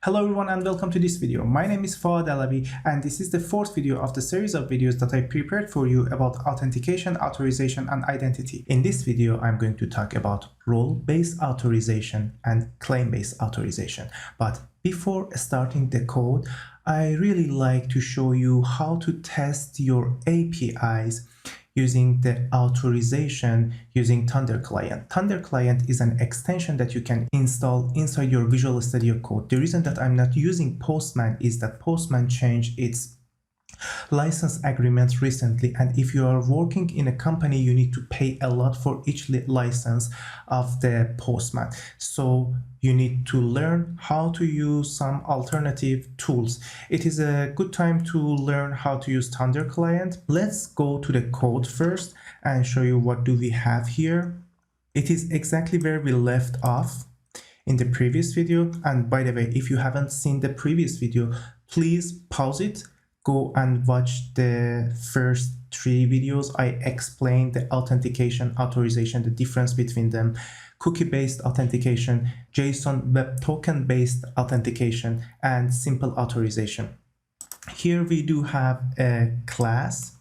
Hello everyone and welcome to this video. My name is Foad Alavi and this is the fourth video of the series of videos that I prepared for you about authentication, authorization, and identity. In this video, I'm going to talk about role-based authorization and claim-based authorization. But before starting the code, I really like to show you how to test your APIs using the authorization using ThunderClient. ThunderClient is an extension that you can install inside your Visual Studio Code. The reason that I'm not using Postman is that Postman changed its license agreement recently, and if you are working in a company, you need to pay a lot for each license of the Postman. So you need to learn how to use some alternative tools. It is a good time to learn how to use ThunderClient. Let's go to the code first and show you what do we have here. It is exactly where we left off in the previous video. And by the way, if you haven't seen the previous video, please pause it, go and watch the first 3 videos. I explained the authentication, authorization, the difference between them, cookie-based authentication, JSON web token-based authentication, and simple authorization. Here we do have a class.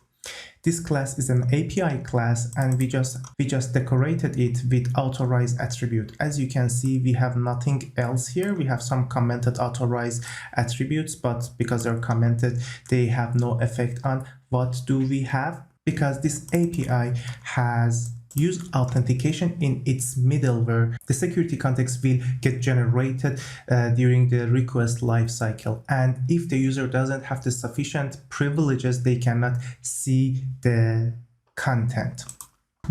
This class is an API class, and we just decorated it with authorize attribute. As you can see, we have nothing else here. We have some commented authorize attributes, but because they're commented, they have no effect on what do we have, because this API has use authentication in its middleware. The security context will get generated during the request lifecycle, and if the user doesn't have the sufficient privileges, they cannot see the content.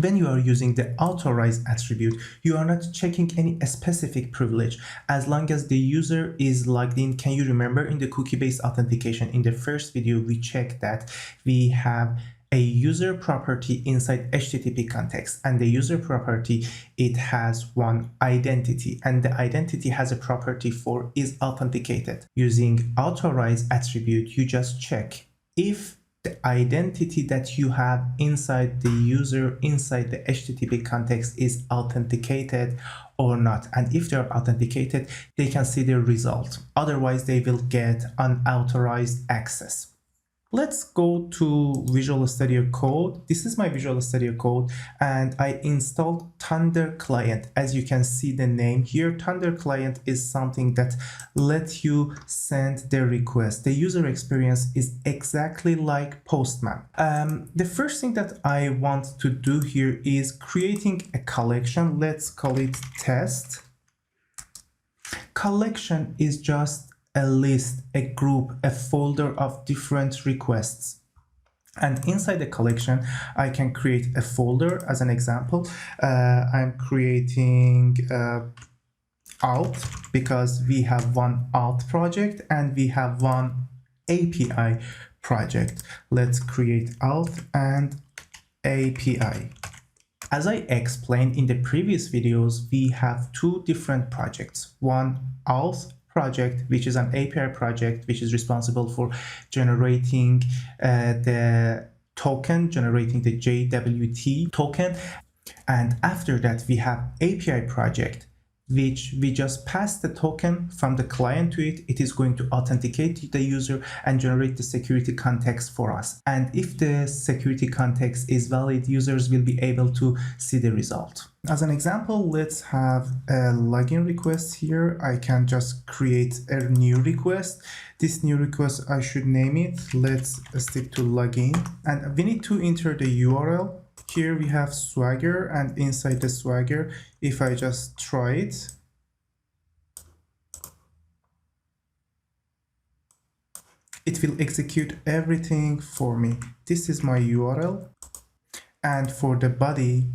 When you are using the authorize attribute, you are not checking any specific privilege as long as the user is logged in. Can you remember in the cookie-based authentication, in the first video, we checked that we have a user property inside HTTP context, and the user property, it has one identity, and the identity has a property for is authenticated. Using authorize attribute, you just check if the identity that you have inside the user, inside the HTTP context, is authenticated or not. And if they're authenticated, they can see the result. Otherwise, they will get unauthorized access. Let's go to Visual Studio Code. This is my Visual Studio Code, and I installed ThunderClient. As you can see the name here, ThunderClient is something that lets you send the request. The user experience is exactly like Postman. The first thing that I want to do here is creating a collection. Let's call it test. Collection is just a list, a group, a folder of different requests. And inside the collection, I can create a folder. As an example, I'm creating auth, because we have one auth project and we have one API project. Let's create auth and API. As I explained in the previous videos, we have 2 different projects. One auth project, which is an API project, which is responsible for generating the token, generating the JWT token. And after that, we have API project, which we just pass the token from the client to it. It is going to authenticate the user and generate the security context for us. And if the security context is valid, users will be able to see the result. As an example, let's have a login request here. I can just create a new request. This new request, I should name it. Let's stick to login. And we need to enter the URL. Here we have Swagger, and inside the Swagger, if I just try it, it will execute everything for me. This is my URL, and for the body,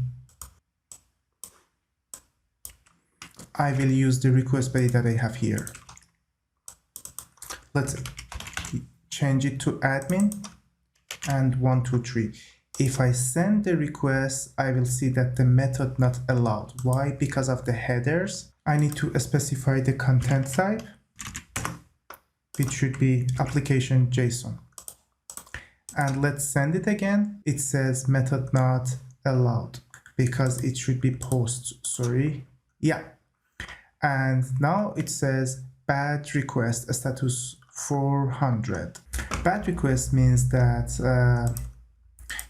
I will use the request body that I have here. Let's change it to admin and 1, 2, 3. If I send the request, I will see that the method not allowed. Why? Because of the headers. I need to specify the content type, which should be application JSON. And let's send it again. It says method not allowed because it should be post, sorry. Yeah. And now it says bad request status 400. Bad request means that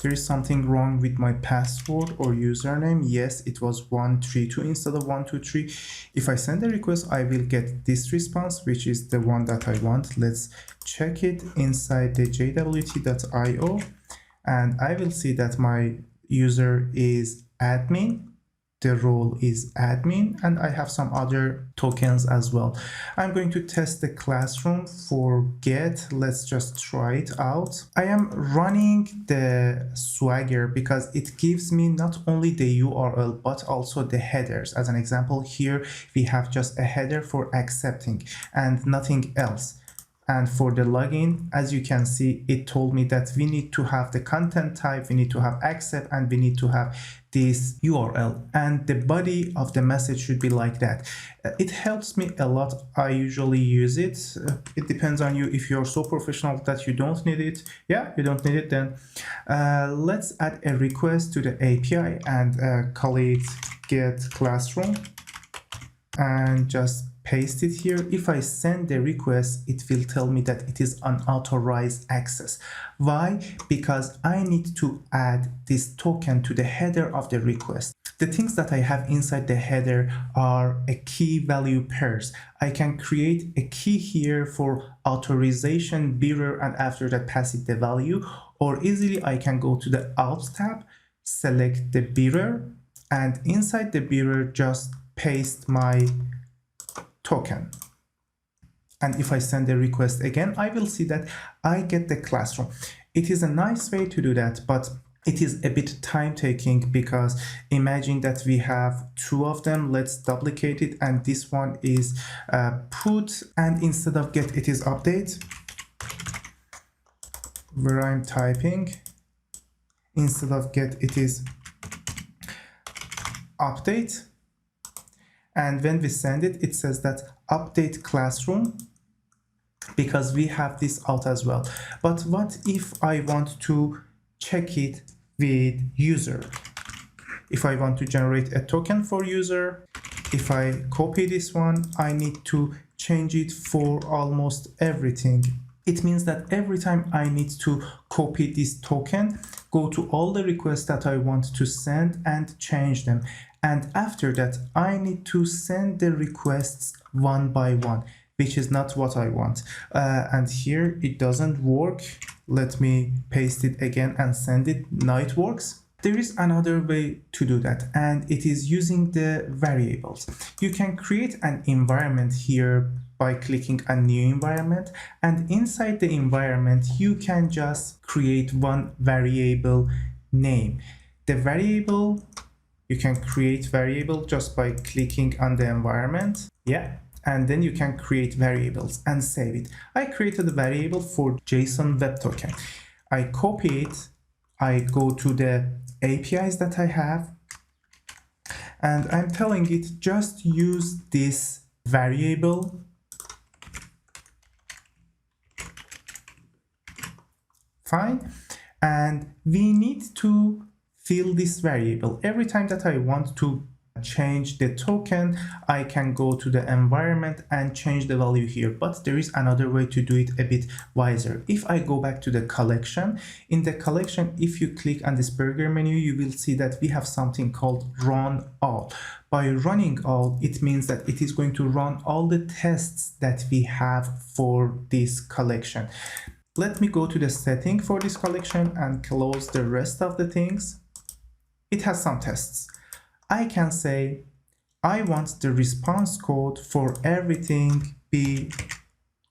there is something wrong with my password or username. Yes, it was 132 instead of 123. If I send a request, I will get this response, which is the one that I want. Let's check it inside the jwt.io, and I will see that my user is admin. The role is admin, and I have some other tokens as well. I'm going to test the classroom for get. Let's just try it out. I am running the Swagger because it gives me not only the URL but also the headers. As an example, here we have just a header for accepting and nothing else. And for the login, as you can see, it told me that we need to have the content type, we need to have accept, and we need to have this URL. And the body of the message should be like that. It helps me a lot. I usually use it. It depends on you. If you're so professional that you don't need it, yeah, you don't need it, then let's add a request to the API and call it get classroom and just paste it here. If I send the request, it will tell me that it is unauthorized access. Why? Because I need to add this token to the header of the request. The things that I have inside the header are a key value pairs. I can create a key here for authorization bearer and after that pass it the value, or easily I can go to the auth tab, select the bearer, and inside the bearer just paste my token. And if I send a request again, I will see that I get the classroom. It is a nice way to do that, but it is a bit time taking because imagine that we have two of them. Let's duplicate it, and this one is put, and instead of get, it is update, where I'm typing. Instead of get, it is update. And when we send it, it says that update classroom because we have this out as well. But what if I want to check it with user? If I want to generate a token for user, if I copy this one, I need to change it for almost everything. It means that every time I need to copy this token, go to all the requests that I want to send and change them. And after that, I need to send the requests one by one, which is not what I want. And here it doesn't work. Let me paste it again and send it. Now it works. There is another way to do that, and it is using the variables. You can create an environment here by clicking on new environment, and inside the environment, you can just create one variable name. The variable, you can create variable just by clicking on the environment. Yeah. And then you can create variables and save it. I created a variable for JSON web token. I copy it. I go to the APIs that I have, and I'm telling it just use this variable. Fine. And we need to fill this variable. Every time that I want to change the token, I can go to the environment and change the value here. But there is another way to do it a bit wiser. If I go back to the collection, in the collection, if you click on this burger menu, you will see that we have something called run all. By running all, it means that it is going to run all the tests that we have for this collection. Let me go to the setting for this collection and close the rest of the things. It has some tests. I can say, I want the response code for everything be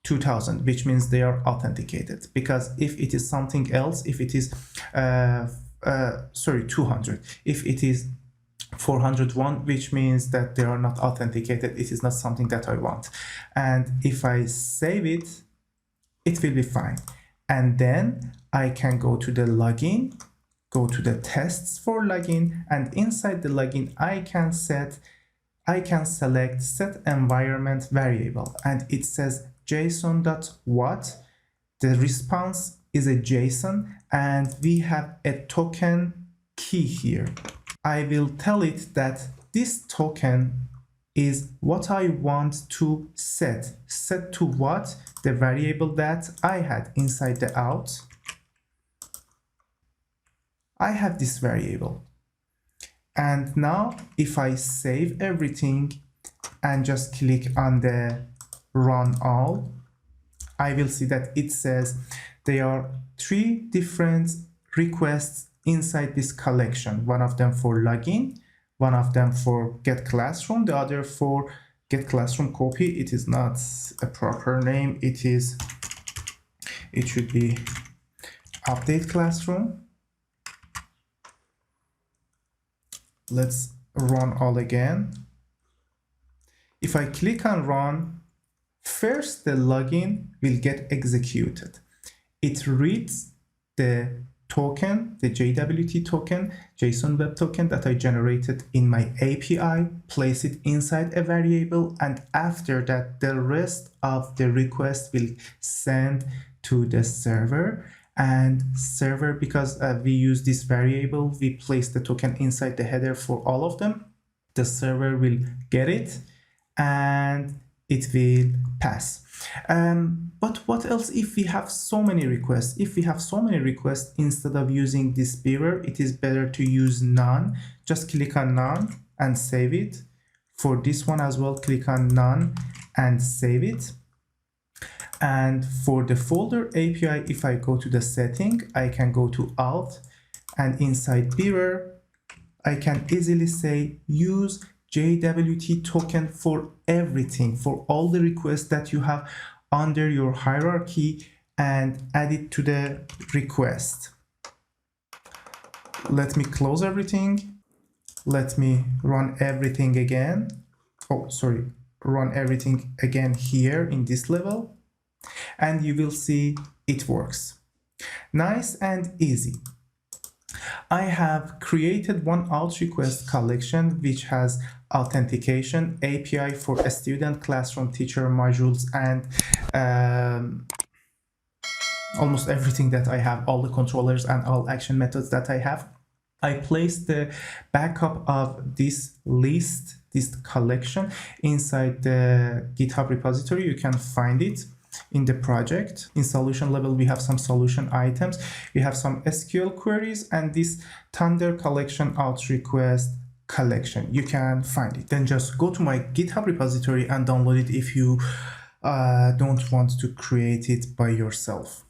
2000, which means they are authenticated. Because if it is something else, if it is, 200, if it is 401, which means that they are not authenticated, it is not something that I want. And if I save it, it will be fine. And then I can go to the login, go to the tests for login, and inside the login, I can select set environment variable, and it says JSON.what. The response is a JSON, and we have a token key here. I will tell it that this token is what I want to set. Set to what? The variable that I had inside the auth. I have this variable. And now if I save everything and just click on the run all, I will see that it says there are 3 different requests inside this collection. One of them for login, one of them for get classroom, the other for get classroom copy. It is not a proper name. It should be update classroom. Let's run all again. If I click on run, first the login will get executed. It reads the token, the JWT token, JSON Web Token that I generated in my API, place it inside a variable, and after that the rest of the request will send to the server. And server, because we use this variable, we place the token inside the header for all of them. The server will get it and it will pass. But what else if we have so many requests? If we have so many requests, instead of using this bearer, it is better to use none. Just click on none and save it. For this one as well, click on none and save it. And for the folder API, if I go to the setting, I can go to auth, and inside bearer, I can easily say use JWT token for everything, for all the requests that you have under your hierarchy, and add it to the request. Let me close everything. Let me run everything again. Oh, sorry, run everything again here in this level. And you will see it works. Nice and easy. I have created one auth request collection which has authentication, API for a student, classroom, teacher, modules, and almost everything that I have, all the controllers and all action methods that I have. I placed the backup of this list, this collection, inside the GitHub repository. You can find it in the project. In solution level, we have some solution items. We have some SQL queries and this Thunder collection auth request collection. You can find it. Then just go to my GitHub repository and download it if you don't want to create it by yourself.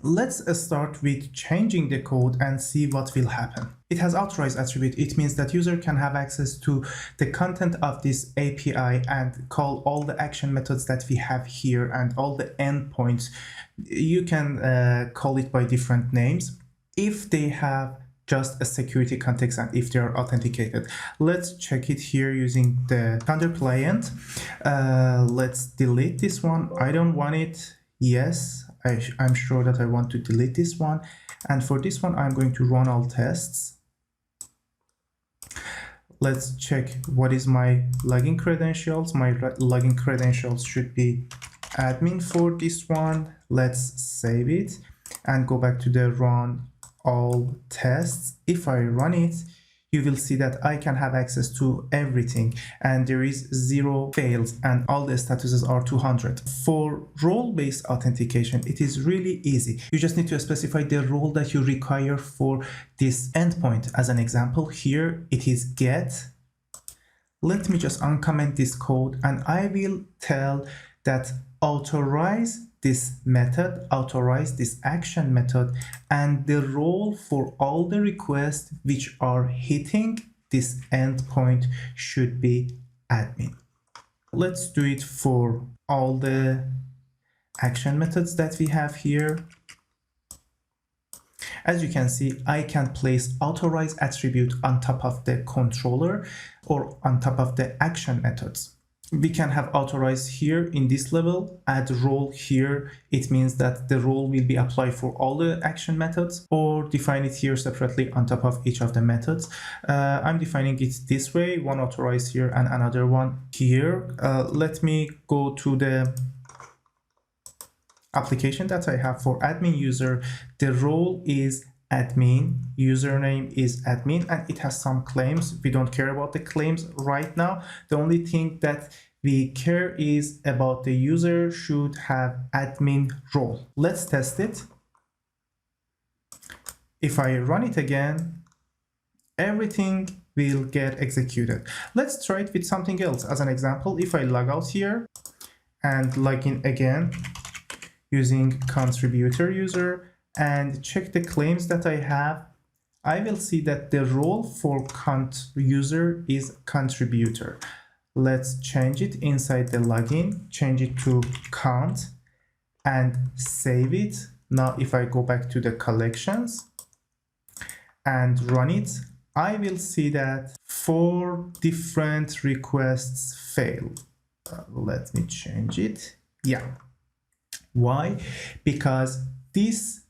Let's start with changing the code and see what will happen. It has authorize attribute. It means that user can have access to the content of this API and call all the action methods that we have here and all the endpoints. You can call it by different names if they have just a security context and if they are authenticated. Let's check it here using the ThunderClient. Let's delete this one. I don't want it. Yes. I'm sure that I want to delete this one. And for this one, I'm going to run all tests. Let's check what is my login credentials. My login credentials should be admin for this one. Let's save it and go back to the run all tests. If I run it, you will see that I can have access to everything and there is 0 fails and all the statuses are 200. For role-based authentication, it is really easy. You just need to specify the role that you require for this endpoint. As an example, here it is get. Let me just uncomment this code and I will tell that authorize this method, authorize this action method, and the role for all the requests which are hitting this endpoint should be admin. Let's do it for all the action methods that we have here. As you can see, I can place authorize attribute on top of the controller or on top of the action methods. We can have authorize here in this level, add role here. It means that the role will be applied for all the action methods, or define it here separately on top of each of the methods. I'm defining it this way, one authorize here and another one here. Let me go to the application that I have for admin user. The role is admin, username is admin, and it has some claims. We don't care about the claims right now. The only thing that we care is about the user should have admin role. Let's test it. If I run it again, everything will get executed. Let's try it with something else. As an example, if I log out here and log in again using contributor user and check the claims that I have, I will see that the role for user is contributor. Let's change it inside the login, change it to count and save it. Now, if I go back to the collections and run it, I will see that 4 different requests fail. Let me change it. Yeah. Why? Because this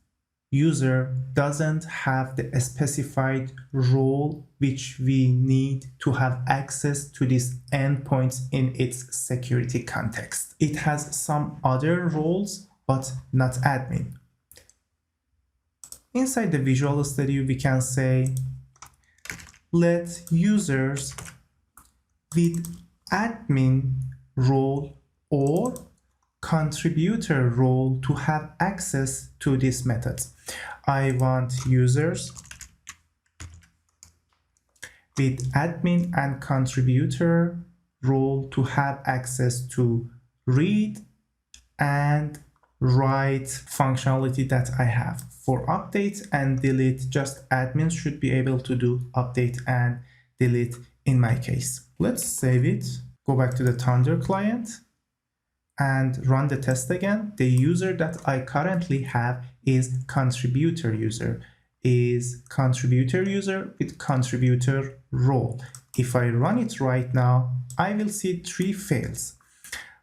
user doesn't have the specified role which we need to have access to these endpoints in its security context. It has some other roles, but not admin. Inside the Visual Studio, we can say, let users with admin role or contributor role to have access to these methods. I want users with admin and contributor role to have access to read and write functionality that I have. For update and delete, just admins should be able to do update and delete in my case. Let's save it, go back to the ThunderClient and run the test again. The user that I currently have is contributor user with contributor role. If I run it right now, I will see 3 fails.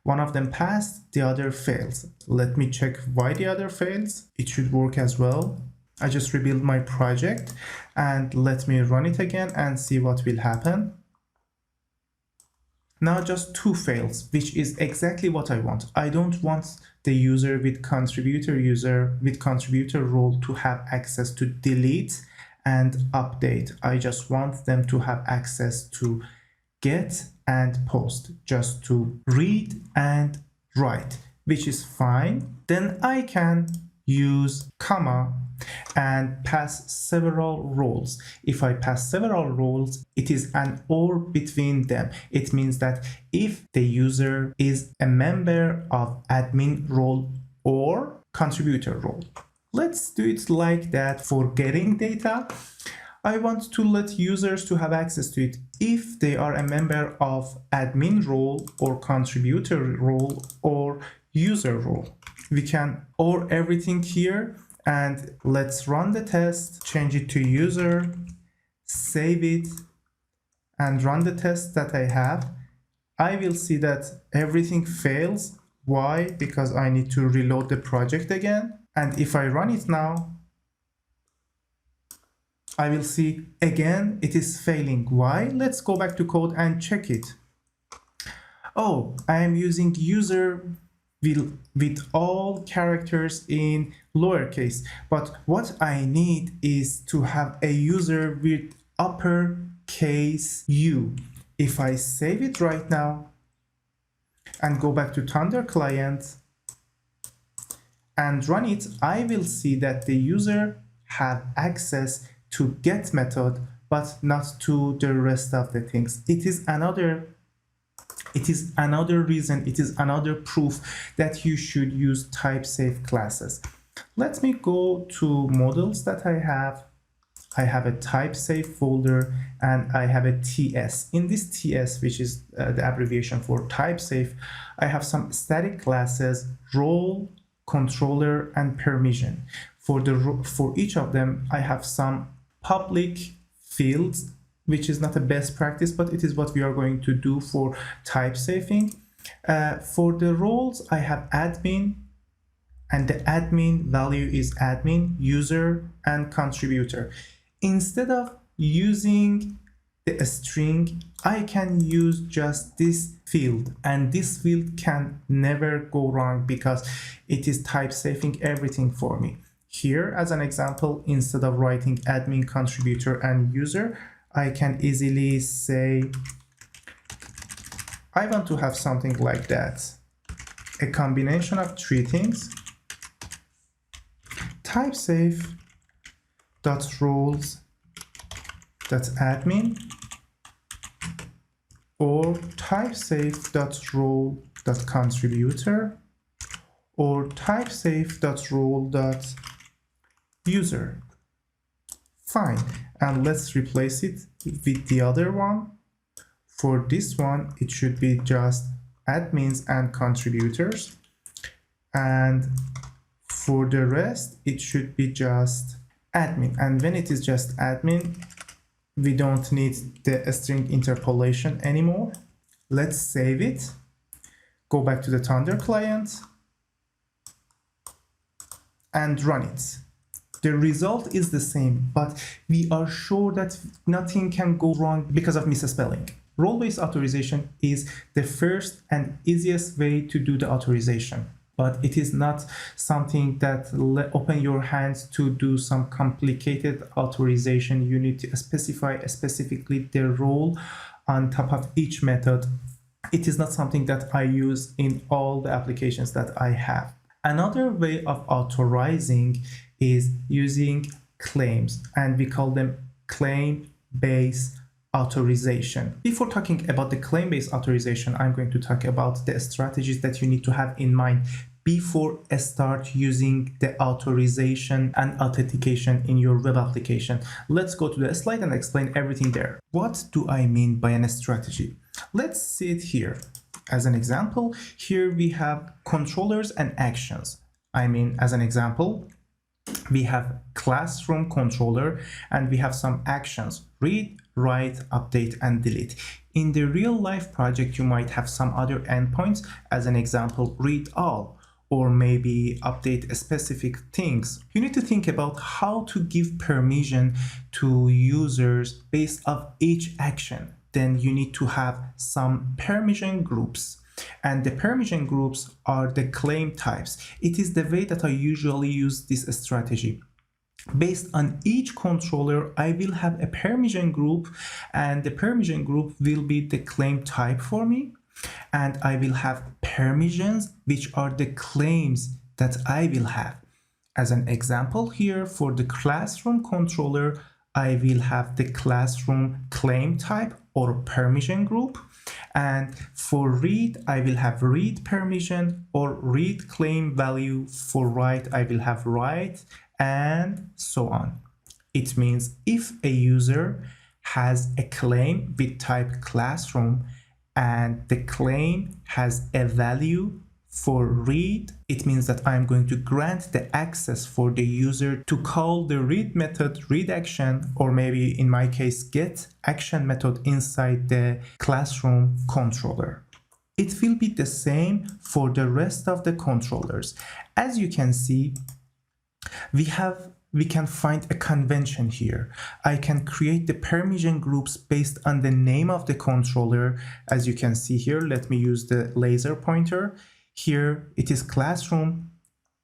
One of them passed, the other fails. Let me check why the other fails. It should work as well. I just rebuild my project and let me run it again and see what will happen. Now just 2 fails, which is exactly what I want. I don't want the user with contributor role to have access to delete and update. I just want them to have access to get and post, just to read and write, which is fine. Then I can use comma and pass several roles. If I pass several roles, it is an or between them. It means that if the user is a member of admin role or contributor role. Let's do it like that for getting data. I want to let users to have access to it if they are a member of admin role or contributor role or user role. We can or everything here, and let's run the test, change it to user, save it, and run the test that I have. I will see that everything fails. Why? Because I need to reload the project again. And if I run it now, I will see again it is failing. Why? Let's go back to code and check it. Oh, I am using user with all characters in lowercase, but what I need is to have a user with uppercase U. If I save it right now and go back to ThunderClient and run it, I will see that the user have access to get method, but not to the rest of the things. It is another reason, it is another proof that you should use type-safe classes. Let me go to models that I have. I have a type-safe folder and I have a TS. In this TS, which is the abbreviation for type-safe, I have some static classes, role, controller, and permission. For each of them, I have some public fields, which is not a best practice, but it is what we are going to do for type safing. For the roles, I have admin, and the admin value is admin, user, and contributor. Instead of using the string, I can use just this field, and this field can never go wrong because it is type safing everything for me. Here, as an example, instead of writing admin, contributor, and user, I can easily say, I want to have something like that. A combination of three things. Type safe dot roles dot admin or type safe dot role dot contributor or type safe dot role dot user. Fine, and let's replace it with the other one. For this one, it should be just admins and contributors, and for the rest, it should be just admin. And when it is just admin, we don't need the string interpolation anymore. Let's save it. Go back to the ThunderClient and run it. The result is the same, but we are sure that nothing can go wrong because of misspelling. Role-based authorization is the first and easiest way to do the authorization, but it is not something that open your hands to do some complicated authorization. You need to specify specifically the role on top of each method. It is not something that I use in all the applications that I have. Another way of authorizing is using claims, and we call them claim-based authorization. Before talking about the claim-based authorization, I'm going to talk about the strategies that you need to have in mind before start using the authorization and authentication in your web application. Let's go to the slide and explain everything there. What do I mean by a strategy? Let's see it here. As an example, here we have controllers and actions. I mean, as an example, we have classroom controller and we have some actions: read, write, update, and delete. In the real life project, you might have some other endpoints, as an example, read all, or maybe update specific things. You need to think about how to give permission to users based on each action. Then you need to have some permission groups. And the permission groups are the claim types. It is the way that I usually use this strategy. Based on each controller, I will have a permission group, and the permission group will be the claim type for me. And I will have permissions, which are the claims that I will have. As an example here, for the classroom controller, I will have the classroom claim type or permission group. And for read, I will have read permission or read claim value. For write, I will have write, and so on. It means if a user has a claim with type classroom and the claim has a value for read, it means that I'm going to grant the access for the user to call the read method, read action, or maybe in my case, get action method inside the classroom controller. It will be the same for the rest of the controllers. As you can see, we can find a convention here. I can create the permission groups based on the name of the controller. As you can see here, let me use the laser pointer. Here it is classroom.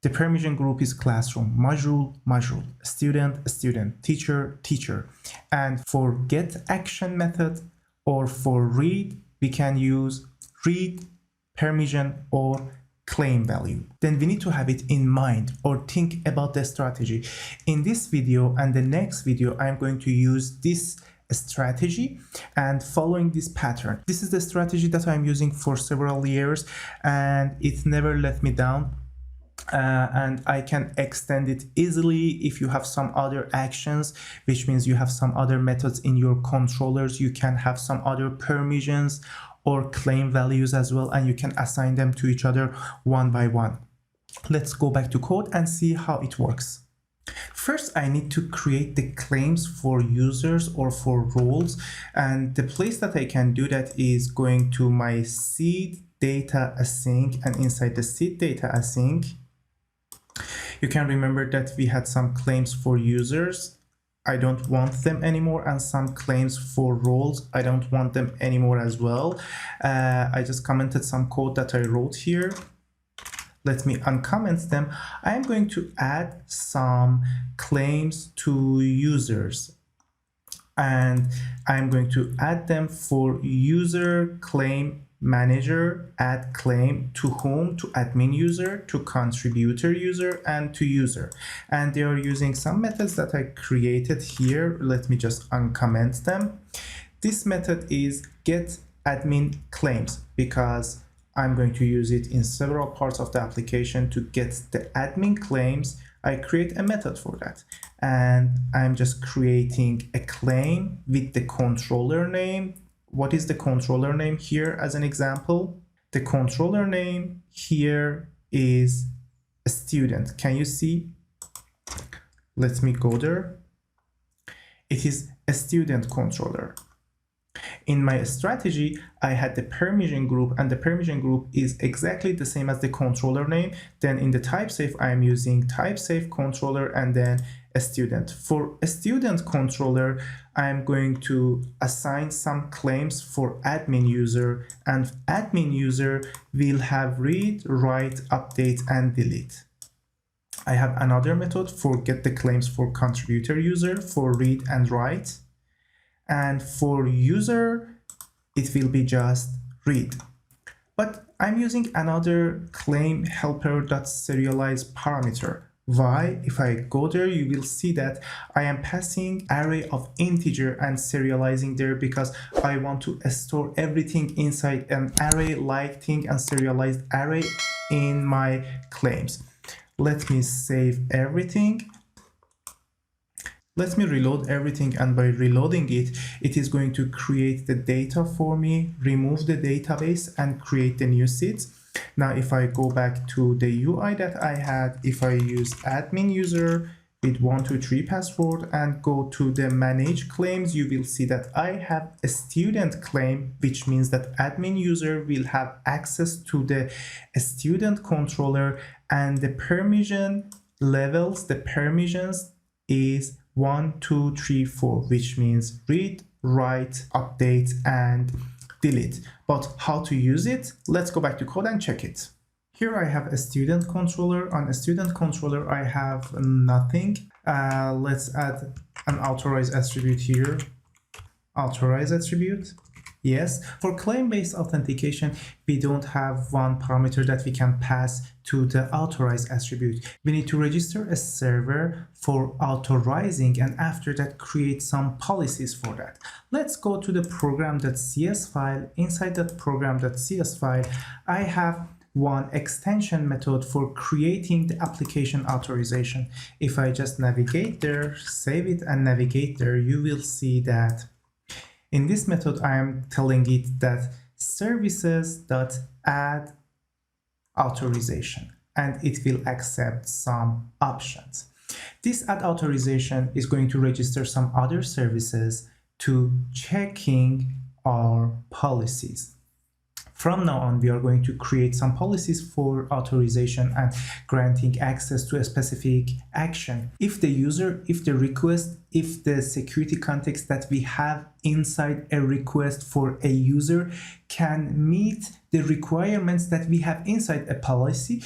The permission group is classroom, module, module, student, student, teacher, teacher. And for get action method or for read, we can use read, permission, or claim value. Then we need to have it in mind or think about the strategy. In this video and the next video, I'm going to use this strategy and following this pattern. This is the strategy that I'm using for several years and it never let me down. And I can extend it easily if you have some other actions, which means you have some other methods in your controllers. You can have some other permissions or claim values as well, and you can assign them to each other one by one. Let's go back to code and see how it works. First, I need to create the claims for users or for roles, and the place that I can do that is going to my seed data async, and inside the seed data async, you can remember that we had some claims for users. I don't want them anymore, and some claims for roles. I don't want them anymore as well. I just commented some code that I wrote here. let me uncomment them. I'm going to add some claims to users, and I'm going to add them for user claim manager, add claim to whom, to admin user, to contributor user, and to user. And they are using some methods that I created here. Let me just uncomment them. This method is get admin claims because I'm going to use it in several parts of the application to get the admin claims. I create a method for that, and I'm just creating a claim with the controller name. What is the controller name here as an example? The controller name here is a student. Can you see? Let me go there. It is a student controller. In my strategy, I had the permission group, and the permission group is exactly the same as the controller name. Then in the type safe, I am using type safe controller and then a student. For a student controller, I'm going to assign some claims for admin user, and admin user will have read, write, update, and delete. I have another method for get the claims for contributor user for read and write. And for user, it will be just read. But I'm using another claim helper.serialize parameter. Why? If I go there, you will see that I am passing array of integer and serializing there because I want to store everything inside an array-like thing and serialized array in my claims. Let me save everything. Let me reload everything, and by reloading it, it is going to create the data for me, remove the database, and create the new seeds. Now, if I go back to the UI that I had, if I use admin user with 123 password and go to the manage claims, you will see that I have a student claim, which means that admin user will have access to the student controller, and the permission levels, the permissions is 1, 2, 3, 4, which means read, write, update, and delete. But how to use it? Let's go back to code and check it. Here I have a student controller. On a student controller, I have nothing. Let's add an authorize attribute here. Authorize attribute. Yes, for claim-based authentication, we don't have one parameter that we can pass to the authorize attribute. We need to register a server for authorizing, and after that create some policies for that. Let's go to the program.cs file. Inside that program.cs file, I have one extension method for creating the application authorization. If I just navigate there, save it and navigate there, you will see that in this method, I am telling it that services.add authorization, and it will accept some options. This add authorization is going to register some other services to checking our policies. From now on, we are going to create some policies for authorization and granting access to a specific action. If the user, if the request, if the security context that we have inside a request for a user can meet the requirements that we have inside a policy,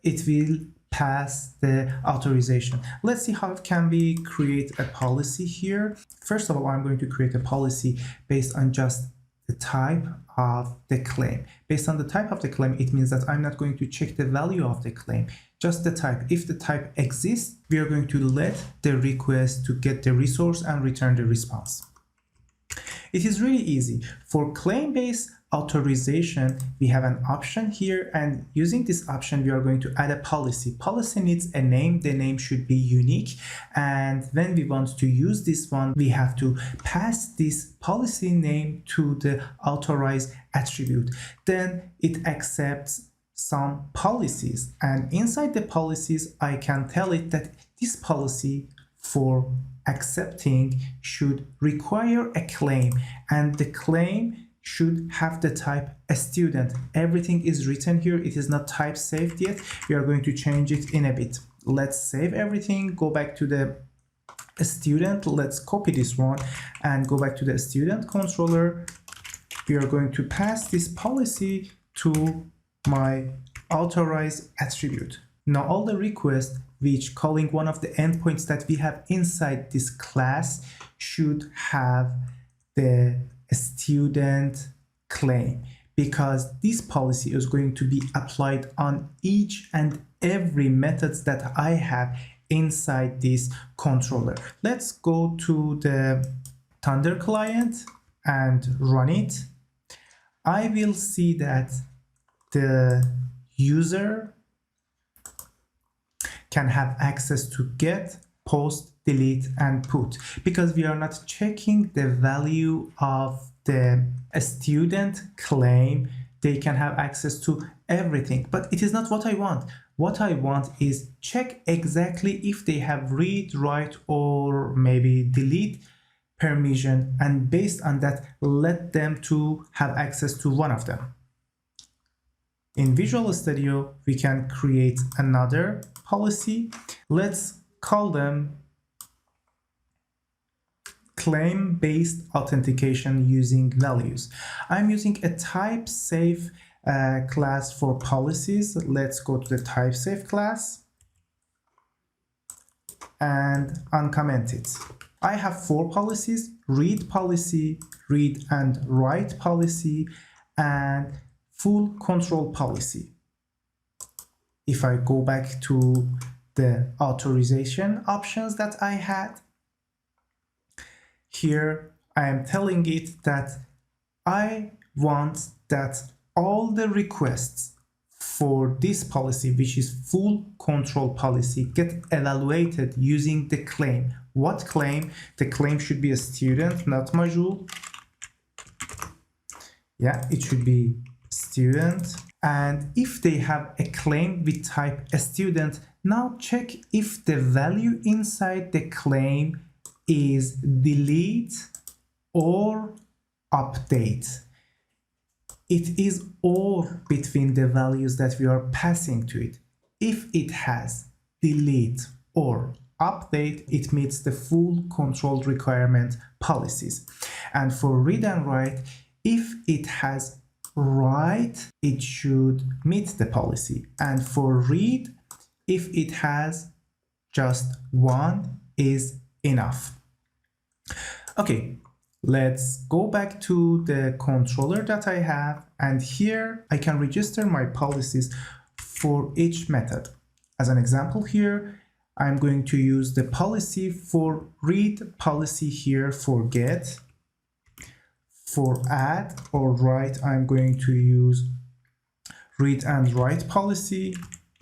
it will pass the authorization. Let's see how can we create a policy here. First of all, I'm going to create a policy based on just the type of the claim. Based on the type of the claim, it means that I'm not going to check the value of the claim, just the type. If the type exists, we are going to let the request to get the resource and return the response. It is really easy. For claim-based authorization, we have an option here, and using this option, we are going to add a policy. Policy needs a name. The name should be unique, and when we want to use this one, we have to pass this policy name to the authorize attribute. Then it accepts some policies, and inside the policies, I can tell it that this policy for accepting should require a claim, and the claim should have the type a student. Everything is written here. It is not type saved yet. We are going to change it in a bit. Let's save everything, go back to the student. Let's copy this one and go back to the student controller. We are going to pass this policy to my authorize attribute. Now all the requests which calling one of the endpoints that we have inside this class should have the student claim, because this policy is going to be applied on each and every methods that I have inside this controller. Let's go to the ThunderClient and run it. I will see that the user can have access to get, post, delete, and put, because we are not checking the value of the student claim. They can have access to everything, but it is not what I want. What I want is check exactly if they have read, write, or maybe delete permission, and based on that, let them to have access to one of them. In Visual Studio, we can create another policy. Let's call them claim-based authentication using values. I'm using a type-safe class for policies. Let's go to the type-safe class and uncomment it. I have 4 policies: read policy, read and write policy, and full control policy. If I go back to the authorization options that I had, here I am telling it that I want that all the requests for this policy, which is full control policy, get evaluated using the claim. What claim? The claim should be a student, not module. Yeah, it should be student. And if they have a claim with type a student, now check if the value inside the claim is delete or update. It is or between the values that we are passing to it. If it has delete or update, it meets the full control requirement policies. And for read and write, if it has write, it should meet the policy. And for read, if it has just one, is enough. Okay, let's go back to the controller that I have, and here I can register my policies for each method. As an example here, I'm going to use the policy for read policy here for get. For add or write, I'm going to use read and write policy.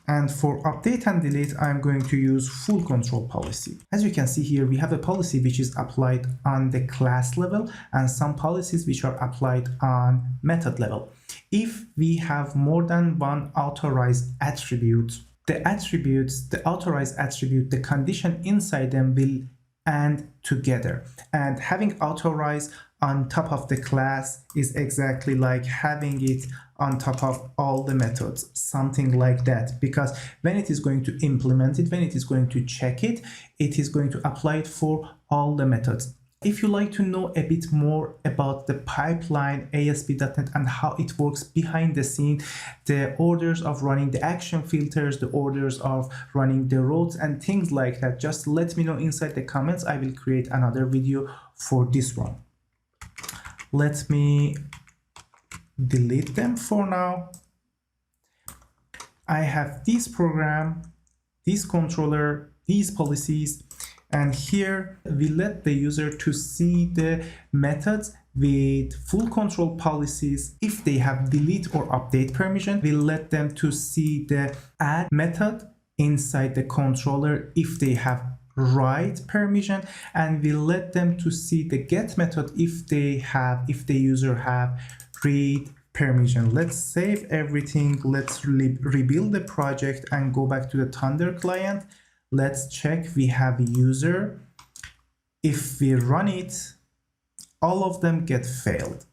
And for update and delete, I'm going to use full control policy. As you can see here, we have a policy which is applied on the class level and some policies which are applied on method level. If we have more than one authorized attribute, the attributes, the authorized attribute, the condition inside them will end together. And having authorized on top of the class is exactly like having it on top of all the methods, something like that, because when it is going to implement it, when it is going to check it, it is going to apply it for all the methods. If you like to know a bit more about the pipeline, ASP.NET, and how it works behind the scene, the orders of running the action filters, the orders of running the routes and things like that, just let me know inside the comments. I will create another video for this one. Let me delete them for now. I have this program, this controller, these policies, and here we let the user to see the methods with full control policies. If they have delete or update permission, we let them to see the add method inside the controller if they have write permission, and we let them to see the get method if the user have read permission. Let's save everything. Let's rebuild the project and go back to the ThunderClient. Let's check we have a user. If we run it, all of them get failed.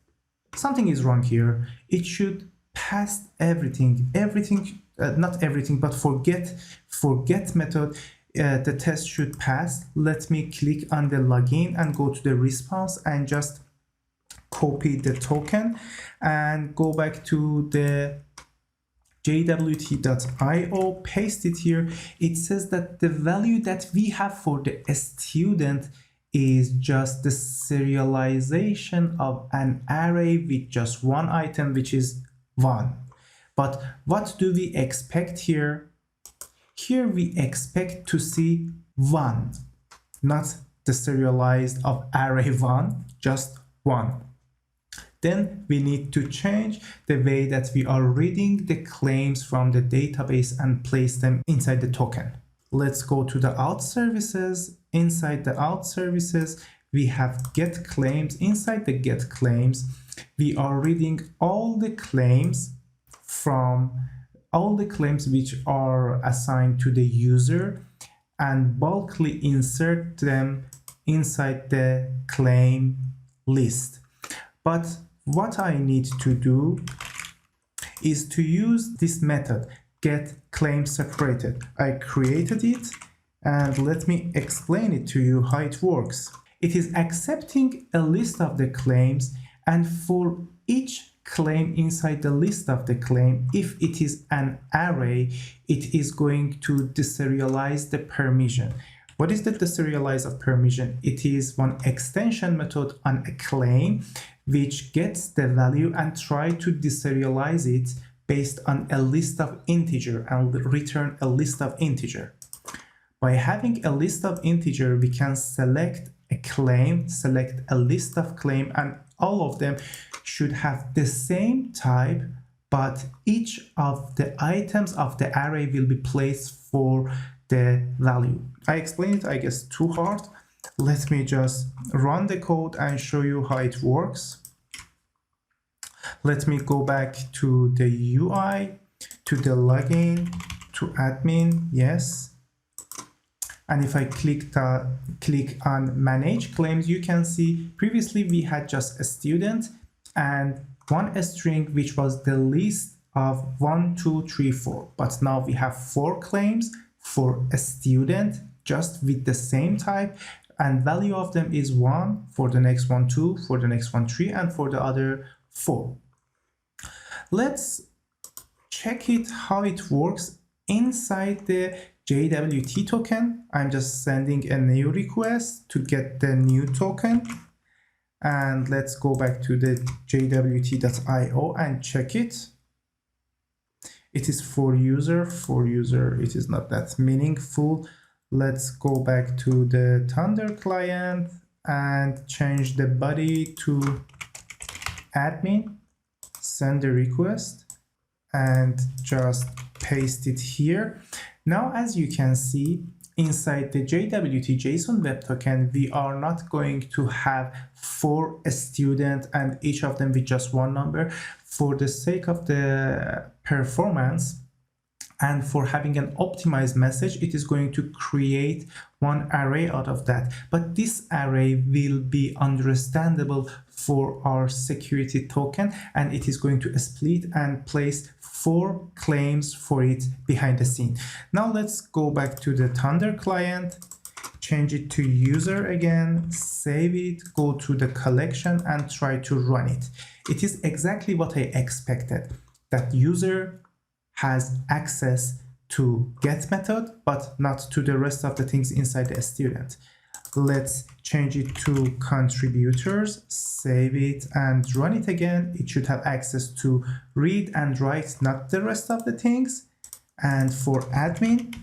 Something is wrong here. It should pass everything, not everything, but for get method, the test should pass. Let me click on the login and go to the response and just copy the token and go back to the jwt.io, paste it here. It says that the value that we have for the student is just the serialization of an array with just one item, which is 1. But what do we expect here? Here we expect to see 1, not the serialized of array 1, just 1. Then we need to change the way that we are reading the claims from the database and place them inside the token. Let's go to the auth services. Inside the auth services, we have get claims. Inside the get claims, we are reading all the claims which are assigned to the user and bulkily insert them inside the claim list. But what I need to do is to use this method, get claim separated. I created it, and let me explain it to you how it works. It is accepting a list of the claims, and for each claim inside the list of the claim, if it is an array, it is going to deserialize the permission. What is the deserialize of permission? It is one extension method on a claim which gets the value and try to deserialize it based on a list of integer and return a list of integer. By having a list of integer, we can select a claim, select a list of claim, and all of them should have the same type, but each of the items of the array will be placed for the value. I explained it, I guess, too hard. Let me just run the code and show you how it works. Let me go back to the UI, to the login, to admin, yes. And if I click on manage claims, you can see previously we had just a student and one string which was the list of 1, 2, 3, 4. But now we have 4 claims for a student just with the same type, and value of them is 1, for the next one 2, for the next one 3, and for the other 4. Let's check it how it works inside the JWT token. I'm just sending a new request to get the new token, and let's go back to the jwt.io and check it. It is for user, it is not that meaningful. Let's go back to the ThunderClient and change the body to admin, send the request, and just paste it here. Now, as you can see, inside the JWT JSON Web Token, we are not going to have 4 students and each of them with just one number. For the sake of the performance and for having an optimized message, it is going to create one array out of that. But this array will be understandable for our security token, and it is going to split and place 4 claims for it behind the scene. Now let's go back to the ThunderClient, change it to user again, save it, go to the collection and try to run it. It is exactly what I expected, that user has access to get method, but not to the rest of the things inside the student. Let's change it to contributors, save it and run it again. It should have access to read and write, not the rest of the things. And for admin,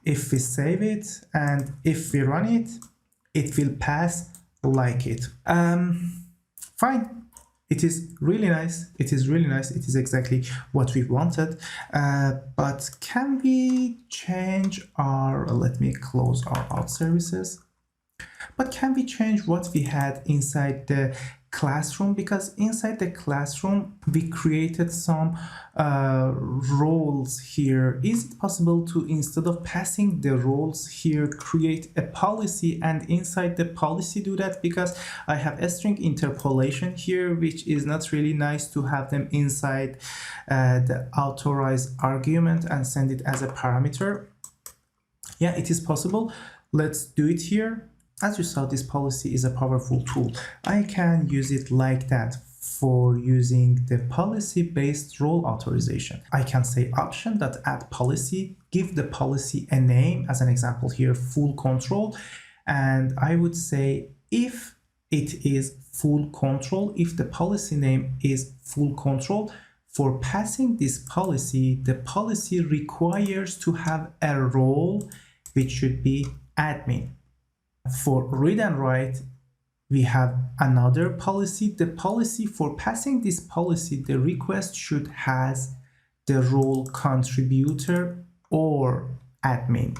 if we save it and if we run it, it will pass like it. Fine. It is really nice. It is really nice. It is exactly what we wanted. But can we change our, let me close our auth services. But can we change what we had inside the classroom? Because inside the classroom, we created some roles here. Is it possible to, instead of passing the roles here, create a policy and inside the policy do that? Because I have a string interpolation here, which is not really nice to have them inside the authorize argument and send it as a parameter. Yeah, it is possible. Let's do it here. As you saw, this policy is a powerful tool. I can use it like that. for using the policy-based role authorization. I can say option.add policy, give the policy a name, as an example here, full control. And I would say if it is full control, if the policy name is full control, for passing this policy, the policy requires to have a role which should be admin. For read and write, we have another policy. The policy for passing this policy, the request should has the role contributor or admin.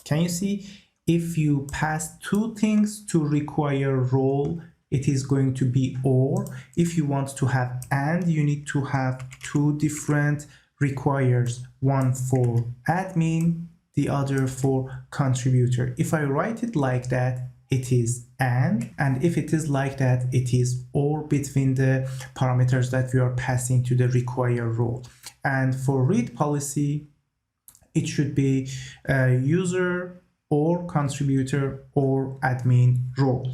Can you see? If you pass two things to require role, it is going to be or. If you want to have and, you need to have two different requires, one for admin, the other for contributor. If I write it like that, it is and if it is like that, it is or between the parameters that we are passing to the require role. And for read policy, it should be user or contributor or admin role.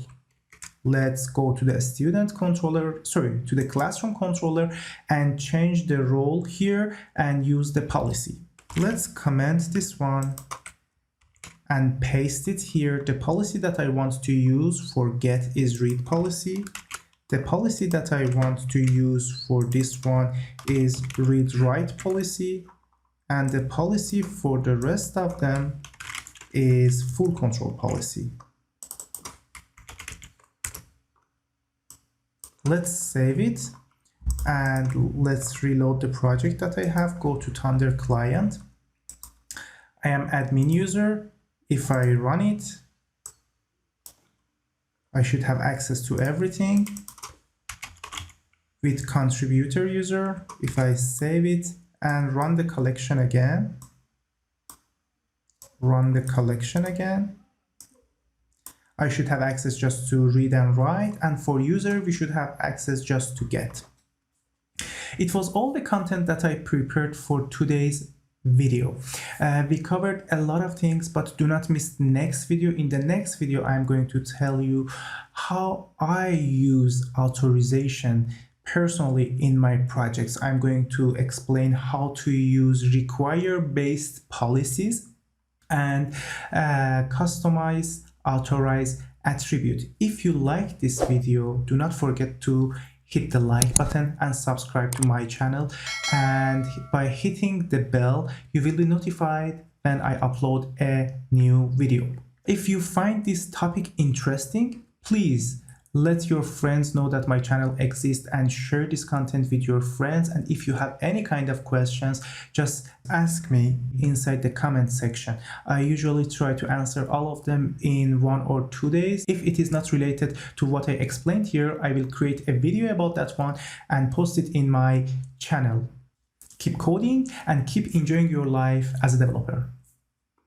Let's go to the student controller, sorry, to the classroom controller and change the role here and use the policy. Let's comment this one and paste it here. The policy that I want to use for get is read policy. The policy that I want to use for this one is read write policy. And the policy for the rest of them is full control policy. Let's save it and let's reload the project that I have. Go to ThunderClient. I am admin user. If I run it, I should have access to everything. With contributor user, if I save it and run the collection again, I should have access just to read and write, and for user, we should have access just to get. It was all the content that I prepared for today's video. We covered a lot of things, but do not miss the next video. In the next video, I'm going to tell you how I use authorization personally in my projects. I'm going to explain how to use require-based policies and customize authorize attribute. If you like this video, do not forget to hit the like button and subscribe to my channel, and by hitting the bell you will be notified when I upload a new video. If you find this topic interesting, please let your friends know that my channel exists and share this content with your friends. And if you have any kind of questions, just ask me inside the comment section. I usually try to answer all of them in 1 or 2 days. If it is not related to what I explained here, I will create a video about that one and post it in my channel. Keep coding and keep enjoying your life as a developer.